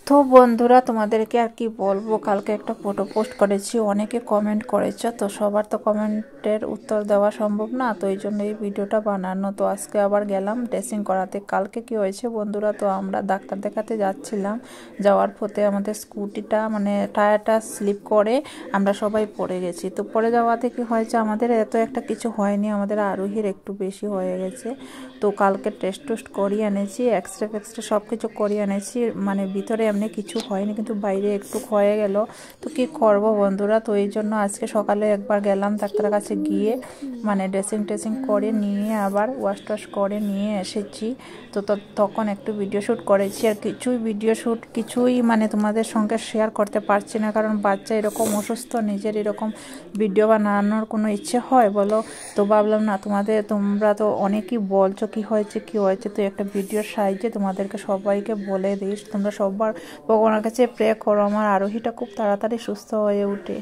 তো বন্ধুরা তোমাদেরকে আর কি বলবো, কালকে একটা ফটো পোস্ট করেছি, অনেকে কমেন্ট করেছে, তো সবার তো কমেন্টের উত্তর দেওয়া সম্ভব না, তো এই জন্য এই ভিডিওটা বানানো। তো আজকে আবার গেলাম ড্রেসিং করাতে। কালকে কি হয়েছে বন্ধুরা, তো আমরা ডাক্তার দেখাতে যাচ্ছিলাম, যাওয়ার পথে আমাদের স্কুটিটা মানে টায়ারটা স্লিপ করে আমরা সবাই পড়ে গেছি। তো পড়ে যাওয়াতে কি হয়েছে, আমাদের এত একটা কিছু হয়নি, আমাদের আরোহীর একটু বেশি হয়ে গেছে। তো কালকে টেস্ট করিয়ে এনেছি, এক্সরে ফেক্সরে সব কিছু করিয়ে এনেছি, মানে ভিতরে এমনি কিছু হয়নি, কিন্তু বাইরে একটু হয়ে গেল। তো কি করব বন্ধুরা, তো এই জন্য আজকে সকালে একবার গেলাম ডাক্তারের কাছে, গিয়ে মানে ড্রেসিং করে নিয়ে আবার ওয়াশ টাশ করে নিয়ে এসেছি। তো তখন একটু ভিডিও শ্যুট করেছি, আর কিছুই মানে তোমাদের সঙ্গে শেয়ার করতে পারছি না, কারণ বাচ্চা এরকম অসুস্থ, নিজের এরকম ভিডিও বানানোর কোনো ইচ্ছে হয় বলো? তো ভাবলাম না, তোমরা তো অনেকেই বলছো কি হয়েছে, তো একটা ভিডিওর সাহায্যে তোমাদেরকে সবাইকে বলে দিস। তোমরা সবার ভগবানের কাছে প্রে করো আমার আরোহীটা খুব তাড়াতাড়ি সুস্থ হয়ে উঠে।